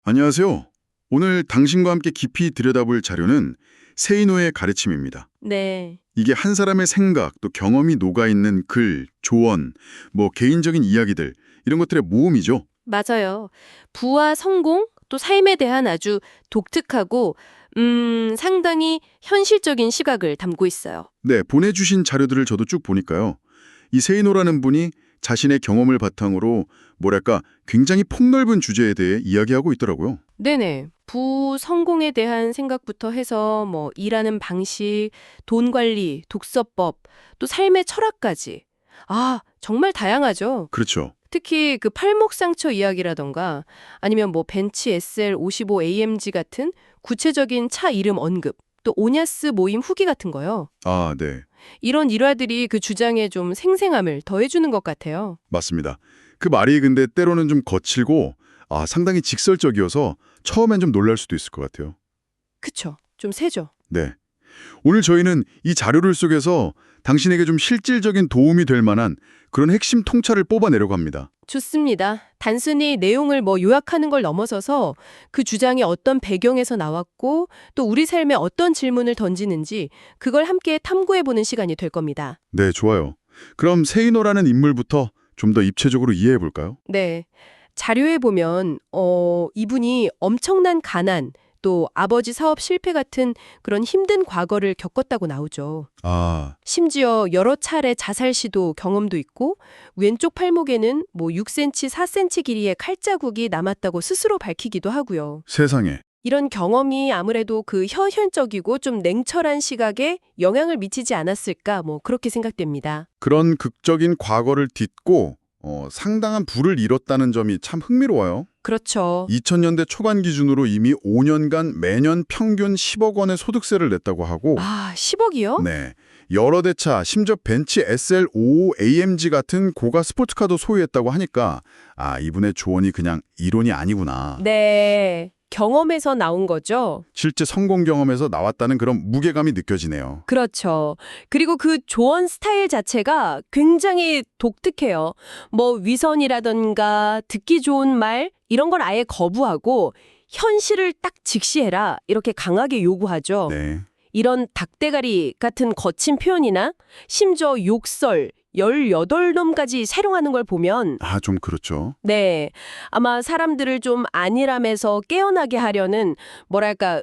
안녕하세요. 오늘 당신과 함께 깊이 들여다볼 자료는 세이노의 가르침입니다. 네, 이게 한 사람의 생각, 또 경험이 녹아있는 글, 조언, 개인적인 이야기들, 이런 것들의 모음이죠. 맞아요. 부와 성공, 또 삶에 대한 아주 독특하고, 상당히 현실적인 시각을 담고 있어요. 네, 보내주신 자료들을 저도 쭉 보니까요. 이 세이노라는 분이 자신의 경험을 바탕으로 굉장히 폭넓은 주제에 대해 이야기하고 있더라고요. 네네. 부, 성공에 대한 생각부터 해서 일하는 방식, 돈 관리, 독서법, 또 삶의 철학까지. 아, 정말 다양하죠. 그렇죠. 특히 그 팔목상처 이야기라던가 아니면 벤츠 SL55 AMG 같은 구체적인 차 이름 언급, 또 오냐스 모임 후기 같은 거요. 아, 네. 이런 일화들이 그 주장에 좀 생생함을 더해주는 것 같아요. 맞습니다. 그 말이 근데 때로는 좀 거칠고 상당히 직설적이어서 처음엔 좀 놀랄 수도 있을 것 같아요. 그쵸? 좀 세죠? 네. 오늘 저희는 이 자료를 속에서 당신에게 좀 실질적인 도움이 될 만한 그런 핵심 통찰을 뽑아내려고 합니다. 좋습니다. 단순히 내용을 요약하는 걸 넘어서서 그 주장이 어떤 배경에서 나왔고 또 우리 삶에 어떤 질문을 던지는지 그걸 함께 탐구해보는 시간이 될 겁니다. 네, 좋아요. 그럼 세이노라는 인물부터 좀 더 입체적으로 이해해 볼까요? 네. 자료에 보면 이분이 엄청난 가난, 또 아버지 사업 실패 같은 그런 힘든 과거를 겪었다고 나오죠. 아, 심지어 여러 차례 자살 시도 경험도 있고 왼쪽 팔목에는 6cm, 4cm 길이의 칼자국이 남았다고 스스로 밝히기도 하고요. 세상에. 이런 경험이 아무래도 그 현실적이고 좀 냉철한 시각에 영향을 미치지 않았을까 그렇게 생각됩니다. 그런 극적인 과거를 딛고 상당한 부를 이뤘다는 점이 참 흥미로워요. 그렇죠. 2000년대 초반 기준으로 이미 5년간 매년 평균 10억 원의 소득세를 냈다고 하고 아, 10억이요? 네. 여러 대차, 심지어 벤츠 SL55 AMG 같은 고가 스포츠카도 소유했다고 하니까 이분의 조언이 그냥 이론이 아니구나. 네. 경험에서 나온 거죠. 실제 성공 경험에서 나왔다는 그런 무게감이 느껴지네요. 그렇죠. 그리고 그 조언 스타일 자체가 굉장히 독특해요. 위선이라던가 듣기 좋은 말 이런 걸 아예 거부하고 현실을 딱 직시해라 이렇게 강하게 요구하죠. 네. 이런 닭대가리 같은 거친 표현이나 심지어 욕설 18놈까지 사용하는 걸 보면 좀 그렇죠. 네. 아마 사람들을 좀 안일함에서 깨어나게 하려는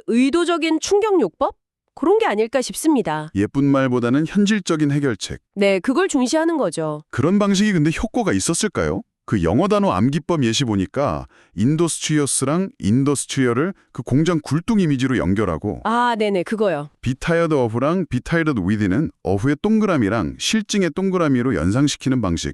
의도적인 충격요법? 그런 게 아닐까 싶습니다. 예쁜 말보다는 현실적인 해결책. 네, 그걸 중시하는 거죠. 그런 방식이 근데 효과가 있었을까요? 그 영어 단어 암기법 예시 보니까 인더스트리어스랑 인더스트리얼을 그 공장 굴뚝 이미지로 연결하고 아, 네네, 그거요. be tired of랑 be tired with는 어후의 동그라미랑 실증의 동그라미로 연상시키는 방식.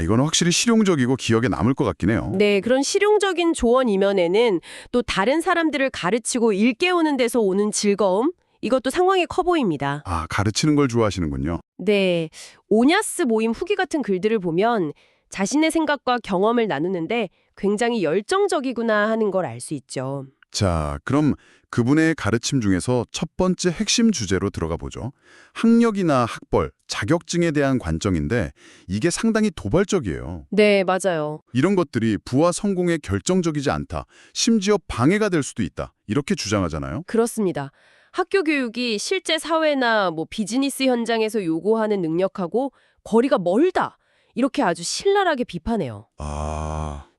이건 확실히 실용적이고 기억에 남을 것 같긴 해요. 네, 그런 실용적인 조언 이면에는 또 다른 사람들을 가르치고 일깨우는 데서 오는 즐거움, 이것도 상황이 커 보입니다. 가르치는 걸 좋아하시는군요. 네, 오냐스 모임 후기 같은 글들을 보면 자신의 생각과 경험을 나누는데 굉장히 열정적이구나 하는 걸 알 수 있죠. 자, 그럼 그분의 가르침 중에서 첫 번째 핵심 주제로 들어가 보죠. 학력이나 학벌, 자격증에 대한 관점인데 이게 상당히 도발적이에요. 네, 맞아요. 이런 것들이 부와 성공에 결정적이지 않다. 심지어 방해가 될 수도 있다. 이렇게 주장하잖아요. 그렇습니다. 학교 교육이 실제 사회나 비즈니스 현장에서 요구하는 능력하고 거리가 멀다. 이렇게 아주 신랄하게 비판해요.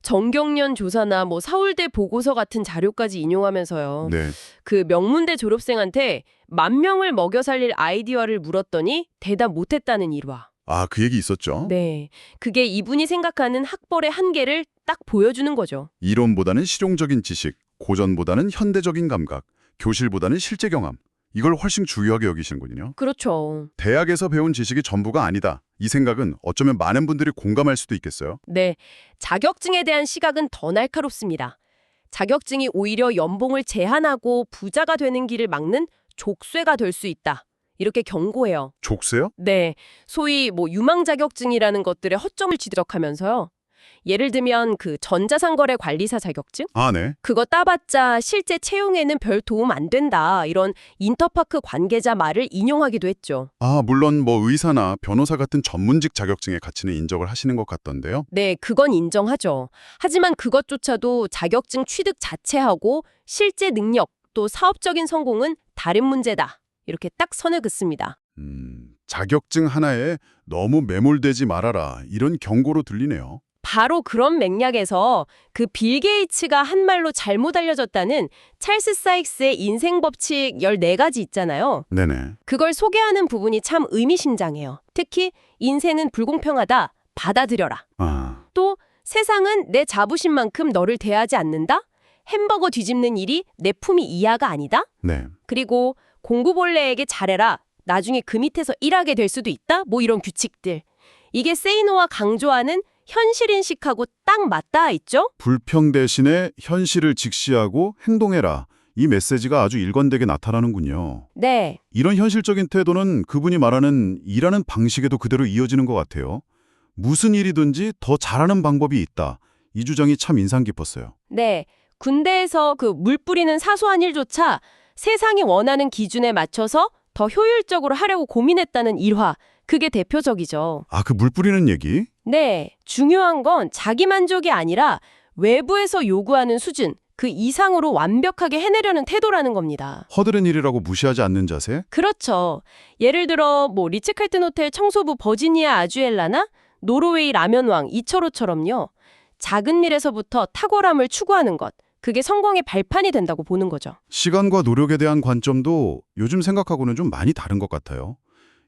정경련 조사나 서울대 보고서 같은 자료까지 인용하면서요. 네. 그 명문대 졸업생한테 10,000명을 먹여 살릴 아이디어를 물었더니 대답 못했다는 일화. 그 얘기 있었죠. 네. 그게 이분이 생각하는 학벌의 한계를 딱 보여주는 거죠. 이론보다는 실용적인 지식, 고전보다는 현대적인 감각, 교실보다는 실제 경험. 이걸 훨씬 중요하게 여기시는군요. 그렇죠. 대학에서 배운 지식이 전부가 아니다. 이 생각은 어쩌면 많은 분들이 공감할 수도 있겠어요. 네. 자격증에 대한 시각은 더 날카롭습니다. 자격증이 오히려 연봉을 제한하고 부자가 되는 길을 막는 족쇄가 될 수 있다. 이렇게 경고해요. 족쇄요? 네. 소위 유망 자격증이라는 것들의 허점을 지적하면서요. 예를 들면 그 전자상거래 관리사 자격증? 아, 네. 그거 따봤자 실제 채용에는 별 도움 안 된다. 이런 인터파크 관계자 말을 인용하기도 했죠. 아, 물론 뭐 의사나 변호사 같은 전문직 자격증의 가치는 인정을 하시는 것 같던데요. 네, 그건 인정하죠. 하지만 그것조차도 자격증 취득 자체하고 실제 능력 또 사업적인 성공은 다른 문제다. 이렇게 딱 선을 긋습니다. 자격증 하나에 너무 매몰되지 말아라. 이런 경고로 들리네요. 바로 그런 맥락에서 그 빌 게이츠가 한 말로 잘못 알려졌다는 찰스 사익스의 인생 법칙 14가지 있잖아요. 네네. 그걸 소개하는 부분이 참 의미심장해요. 특히 인생은 불공평하다. 받아들여라. 아, 또 세상은 내 자부심만큼 너를 대하지 않는다. 햄버거 뒤집는 일이 내 품위 이하가 아니다. 네. 그리고 공구벌레에게 잘해라. 나중에 그 밑에서 일하게 될 수도 있다. 뭐 이런 규칙들. 이게 세이노와 강조하는 현실인식하고 딱 맞닿아 있죠? 불평 대신에 현실을 직시하고 행동해라. 이 메시지가 아주 일관되게 나타나는군요. 네. 이런 현실적인 태도는 그분이 말하는 일하는 방식에도 그대로 이어지는 것 같아요. 무슨 일이든지 더 잘하는 방법이 있다. 이 주장이 참 인상 깊었어요. 네. 군대에서 그 물 뿌리는 사소한 일조차 세상이 원하는 기준에 맞춰서 더 효율적으로 하려고 고민했다는 일화. 그게 대표적이죠. 아, 그 물 뿌리는 얘기? 네. 중요한 건 자기 만족이 아니라 외부에서 요구하는 수준, 그 이상으로 완벽하게 해내려는 태도라는 겁니다. 허드렛 일이라고 무시하지 않는 자세? 그렇죠. 예를 들어 뭐 리츠칼튼 호텔 청소부 버지니아 아주엘라나 노르웨이 라면왕 이철호처럼요. 작은 일에서부터 탁월함을 추구하는 것. 그게 성공의 발판이 된다고 보는 거죠. 시간과 노력에 대한 관점도 요즘 생각하고는 좀 많이 다른 것 같아요.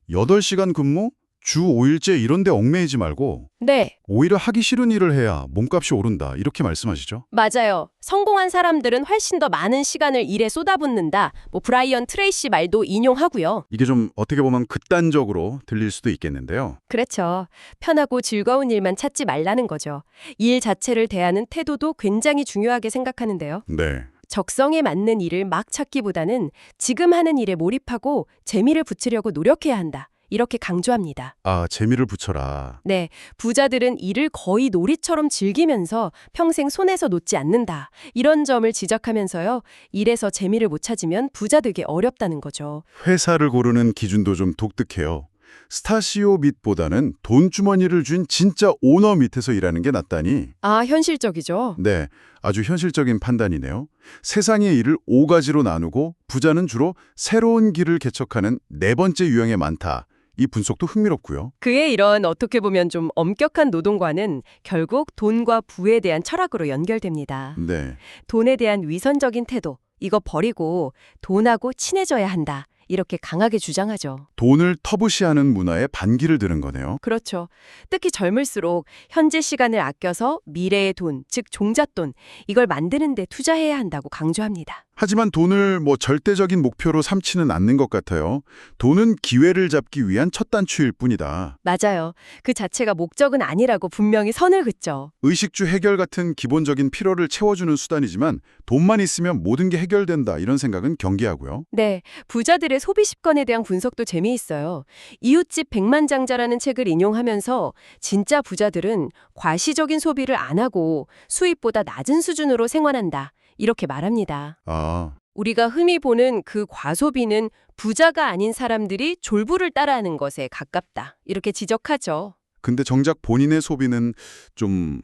8시간 근무, 주 5일째 이런 데 얽매이지 말고 네, 오히려 하기 싫은 일을 해야 몸값이 오른다. 이렇게 말씀하시죠? 맞아요. 성공한 사람들은 훨씬 더 많은 시간을 일에 쏟아붓는다. 뭐 브라이언 트레이시 말도 인용하고요. 이게 좀 어떻게 보면 극단적으로 들릴 수도 있겠는데요. 그렇죠. 편하고 즐거운 일만 찾지 말라는 거죠. 일 자체를 대하는 태도도 굉장히 중요하게 생각하는데요. 네. 적성에 맞는 일을 막 찾기보다는 지금 하는 일에 몰입하고 재미를 붙이려고 노력해야 한다. 이렇게 강조합니다. 아, 재미를 붙여라. 네, 부자들은 일을 거의 놀이처럼 즐기면서 평생 손에서 놓지 않는다. 이런 점을 지적하면서요. 일에서 재미를 못 찾으면 부자 되기 어렵다는 거죠. 회사를 고르는 기준도 좀 독특해요. 스타시오 밑보다는 돈주머니를 쥔 진짜 오너 밑에서 일하는 게 낫다니. 아, 현실적이죠. 네, 아주 현실적인 판단이네요. 세상의 일을 5가지로 나누고 부자는 주로 새로운 길을 개척하는 4번째 유형에 많다. 이 분석도 흥미롭고요. 그의 이런 어떻게 보면 좀 엄격한 노동관은 결국 돈과 부에 대한 철학으로 연결됩니다. 네, 돈에 대한 위선적인 태도, 이거 버리고 돈하고 친해져야 한다. 이렇게 강하게 주장하죠. 돈을 터부시하는 문화에 반기를 드는 거네요. 그렇죠. 특히 젊을수록 현재 시간을 아껴서 미래의 돈, 즉 종잣돈, 이걸 만드는 데 투자해야 한다고 강조합니다. 하지만 돈을 절대적인 목표로 삼지는 않는 것 같아요. 돈은 기회를 잡기 위한 첫 단추일 뿐이다. 맞아요. 그 자체가 목적은 아니라고 분명히 선을 긋죠. 의식주 해결 같은 기본적인 필요를 채워주는 수단이지만 돈만 있으면 모든 게 해결된다 이런 생각은 경계하고요. 네, 부자들의 소비 습관에 대한 분석도 재미있어요. 이웃집 백만장자라는 책을 인용하면서 진짜 부자들은 과시적인 소비를 안 하고 수입보다 낮은 수준으로 생활한다. 이렇게 말합니다. 아, 우리가 흔히 보는 그 과소비는 부자가 아닌 사람들이 졸부를 따라하는 것에 가깝다. 이렇게 지적하죠. 근데 정작 본인의 소비는 좀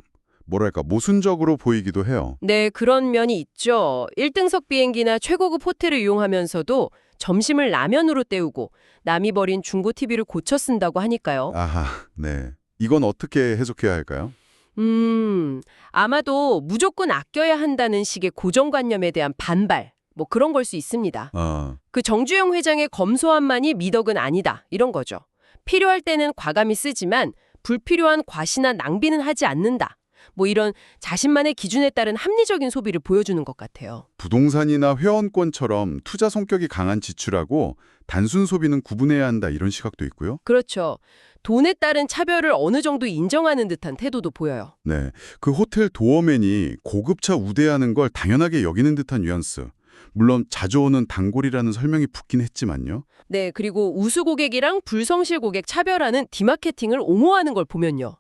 모순적으로 보이기도 해요. 네, 그런 면이 있죠. 1등석 비행기나 최고급 호텔을 이용하면서도 점심을 라면으로 때우고 남이 버린 중고 TV를 고쳐 쓴다고 하니까요. 아하, 네. 이건 어떻게 해석해야 할까요? 아마도 무조건 아껴야 한다는 식의 고정관념에 대한 반발, 뭐 그런 걸 수 있습니다. 아, 그 정주영 회장의 검소함만이 미덕은 아니다. 이런 거죠. 필요할 때는 과감히 쓰지만 불필요한 과시나 낭비는 하지 않는다. 뭐 이런 자신만의 기준에 따른 합리적인 소비를 보여주는 것 같아요. 부동산이나 회원권처럼 투자 성격이 강한 지출하고 단순 소비는 구분해야 한다 이런 시각도 있고요. 그렇죠. 돈에 따른 차별을 어느 정도 인정하는 듯한 태도도 보여요. 네, 그 호텔 도어맨이 고급차 우대하는 걸 당연하게 여기는 듯한 뉘앙스. 물론 자주 오는 단골이라는 설명이 붙긴 했지만요. 네, 그리고 우수 고객이랑 불성실 고객 차별하는 디마케팅을 옹호하는 걸 보면요.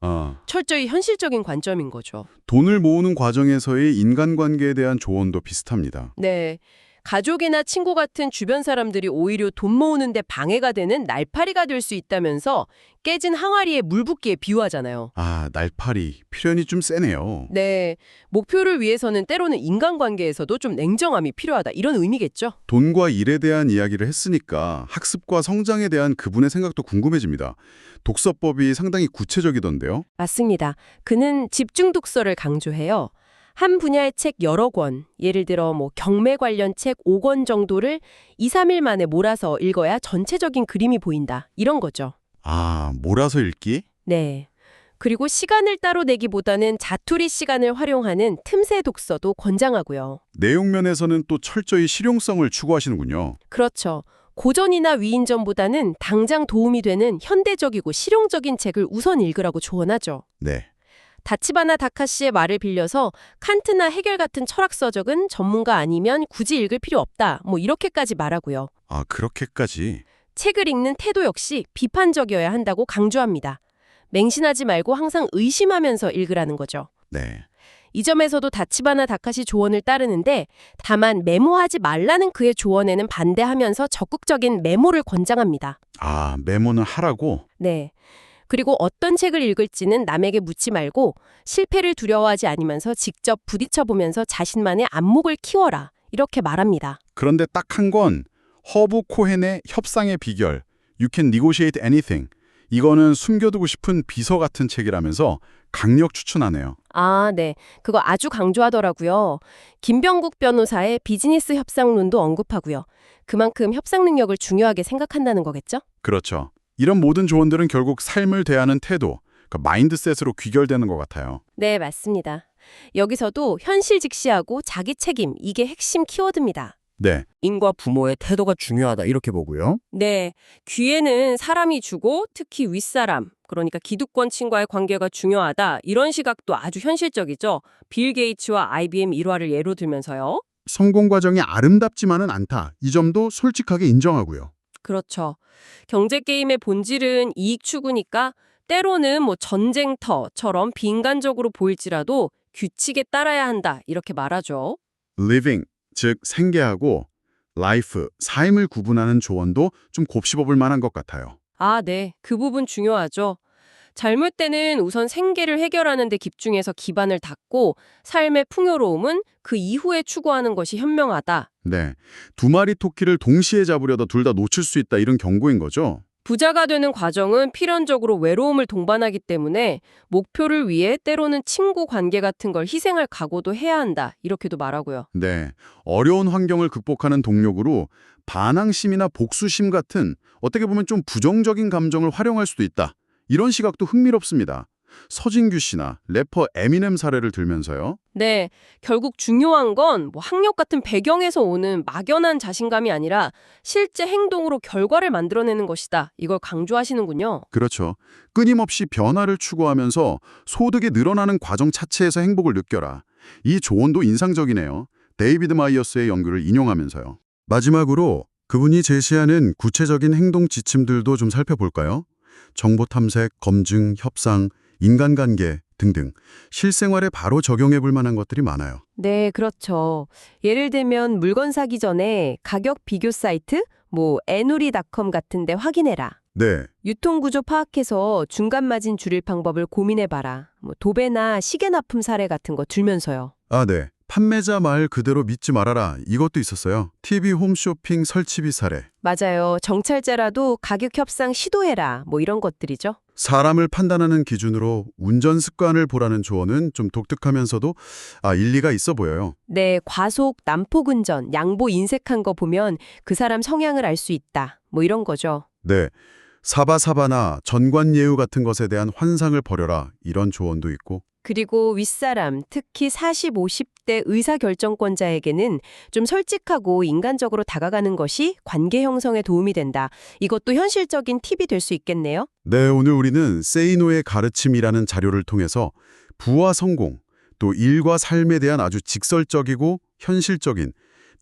철저히 현실적인 관점인 거죠. 돈을 모으는 과정에서의 인간관계에 대한 조언도 비슷합니다. 네. 가족이나 친구 같은 주변 사람들이 오히려 돈 모으는데 방해가 되는 날파리가 될 수 있다면서 깨진 항아리에 물 붓기에 비유하잖아요. 아, 날파리. 표현이 좀 세네요. 네. 목표를 위해서는 때로는 인간관계에서도 좀 냉정함이 필요하다. 이런 의미겠죠. 돈과 일에 대한 이야기를 했으니까 학습과 성장에 대한 그분의 생각도 궁금해집니다. 독서법이 상당히 구체적이던데요. 맞습니다. 그는 집중 독서를 강조해요. 한 분야의 책 여러 권, 예를 들어 경매 관련 책 5권 정도를 2, 3일 만에 몰아서 읽어야 전체적인 그림이 보인다. 이런 거죠. 아, 몰아서 읽기? 네. 그리고 시간을 따로 내기보다는 자투리 시간을 활용하는 틈새 독서도 권장하고요. 내용 면에서는 또 철저히 실용성을 추구하시는군요. 그렇죠. 고전이나 위인전보다는 당장 도움이 되는 현대적이고 실용적인 책을 우선 읽으라고 조언하죠. 네. 다치바나 다카시의 말을 빌려서 칸트나 헤겔 같은 철학 서적은 전문가 아니면 굳이 읽을 필요 없다. 이렇게까지 말하고요. 아, 그렇게까지? 책을 읽는 태도 역시 비판적이어야 한다고 강조합니다. 맹신하지 말고 항상 의심하면서 읽으라는 거죠. 네. 이 점에서도 다치바나 다카시 조언을 따르는데 다만 메모하지 말라는 그의 조언에는 반대하면서 적극적인 메모를 권장합니다. 아, 메모는 하라고? 네. 그리고 어떤 책을 읽을지는 남에게 묻지 말고 실패를 두려워하지 않으면서 직접 부딪혀보면서 자신만의 안목을 키워라. 이렇게 말합니다. 그런데 딱 한 권, 허브 코헨의 협상의 비결, You can negotiate anything. 이거는 숨겨두고 싶은 비서 같은 책이라면서 강력 추천하네요. 아, 네. 그거 아주 강조하더라고요. 김병국 변호사의 비즈니스 협상론도 언급하고요. 그만큼 협상 능력을 중요하게 생각한다는 거겠죠? 그렇죠. 이런 모든 조언들은 결국 삶을 대하는 태도, 마인드셋으로 귀결되는 것 같아요. 네, 맞습니다. 여기서도 현실 직시하고 자기 책임, 이게 핵심 키워드입니다. 네. 인과 부모의 태도가 중요하다 이렇게 보고요. 네, 귀에는 사람이 주고 특히 윗사람, 그러니까 기득권층과의 관계가 중요하다. 이런 시각도 아주 현실적이죠. 빌 게이츠와 IBM 일화를 예로 들면서요. 성공 과정이 아름답지만은 않다. 이 점도 솔직하게 인정하고요. 그렇죠. 경제 게임의 본질은 이익 추구니까 때로는 전쟁터처럼 비인간적으로 보일지라도 규칙에 따라야 한다. 이렇게 말하죠. living, 즉 생계하고 life, 삶을 구분하는 조언도 좀 곱씹어볼 만한 것 같아요. 아, 네. 그 부분 중요하죠. 젊을 때는 우선 생계를 해결하는 데 집중해서 기반을 닦고 삶의 풍요로움은 그 이후에 추구하는 것이 현명하다. 네. 두 마리 토끼를 동시에 잡으려다 둘 다 놓칠 수 있다 이런 경고인 거죠. 부자가 되는 과정은 필연적으로 외로움을 동반하기 때문에 목표를 위해 때로는 친구 관계 같은 걸 희생할 각오도 해야 한다. 이렇게도 말하고요. 네. 어려운 환경을 극복하는 동력으로 반항심이나 복수심 같은 어떻게 보면 좀 부정적인 감정을 활용할 수도 있다. 이런 시각도 흥미롭습니다. 서진규 씨나 래퍼 에미넴 사례를 들면서요. 네, 결국 중요한 건 학력 같은 배경에서 오는 막연한 자신감이 아니라 실제 행동으로 결과를 만들어내는 것이다. 이걸 강조하시는군요. 그렇죠. 끊임없이 변화를 추구하면서 소득이 늘어나는 과정 자체에서 행복을 느껴라. 이 조언도 인상적이네요. 데이비드 마이어스의 연구를 인용하면서요. 마지막으로 그분이 제시하는 구체적인 행동 지침들도 좀 살펴볼까요? 정보 탐색, 검증, 협상, 인간관계 등등 실생활에 바로 적용해 볼 만한 것들이 많아요. 네, 그렇죠. 예를 들면 물건 사기 전에 가격 비교 사이트, 에누리닷컴 같은 데 확인해라. 네, 유통구조 파악해서 중간 마진 줄일 방법을 고민해봐라. 도배나 시계 납품 사례 같은 거 들면서요. 네. 판매자 말 그대로 믿지 말아라. 이것도 있었어요. TV 홈쇼핑 설치비 사례. 맞아요. 정찰제라도 가격 협상 시도해라. 이런 것들이죠. 사람을 판단하는 기준으로 운전 습관을 보라는 조언은 좀 독특하면서도 일리가 있어 보여요. 네, 과속, 난폭운전, 양보 인색한 거 보면 그 사람 성향을 알 수 있다. 이런 거죠. 네, 사바사바나 전관예우 같은 것에 대한 환상을 버려라. 이런 조언도 있고. 그리고 윗사람, 특히 40, 50대 의사결정권자에게는 좀 솔직하고 인간적으로 다가가는 것이 관계 형성에 도움이 된다. 이것도 현실적인 팁이 될 수 있겠네요. 네, 오늘 우리는 세이노의 가르침이라는 자료를 통해서 부와 성공, 또 일과 삶에 대한 아주 직설적이고 현실적인,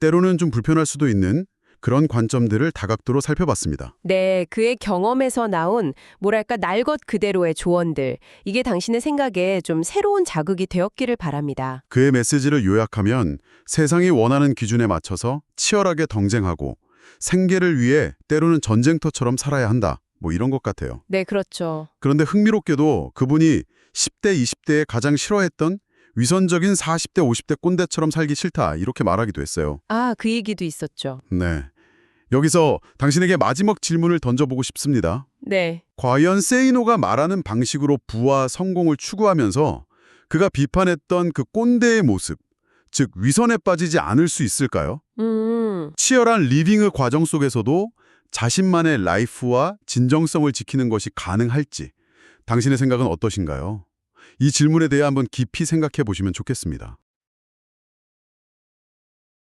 때로는 좀 불편할 수도 있는 그런 관점들을 다각도로 살펴봤습니다. 네, 그의 경험에서 나온 뭐랄까 날 것 그대로의 조언들. 이게 당신의 생각에 좀 새로운 자극이 되었기를 바랍니다. 그의 메시지를 요약하면 세상이 원하는 기준에 맞춰서 치열하게 경쟁하고 생계를 위해 때로는 전쟁터처럼 살아야 한다. 뭐 이런 것 같아요. 네, 그렇죠. 그런데 흥미롭게도 그분이 10대, 20대에 가장 싫어했던 위선적인 40대, 50대 꼰대처럼 살기 싫다 이렇게 말하기도 했어요. 아, 그 얘기도 있었죠. 네. 여기서 당신에게 마지막 질문을 던져보고 싶습니다. 네. 과연 세이노가 말하는 방식으로 부와 성공을 추구하면서 그가 비판했던 그 꼰대의 모습, 즉 위선에 빠지지 않을 수 있을까요? 치열한 리빙의 과정 속에서도 자신만의 라이프와 진정성을 지키는 것이 가능할지 당신의 생각은 어떠신가요? 이 질문에 대해 한번 깊이 생각해 보시면 좋겠습니다.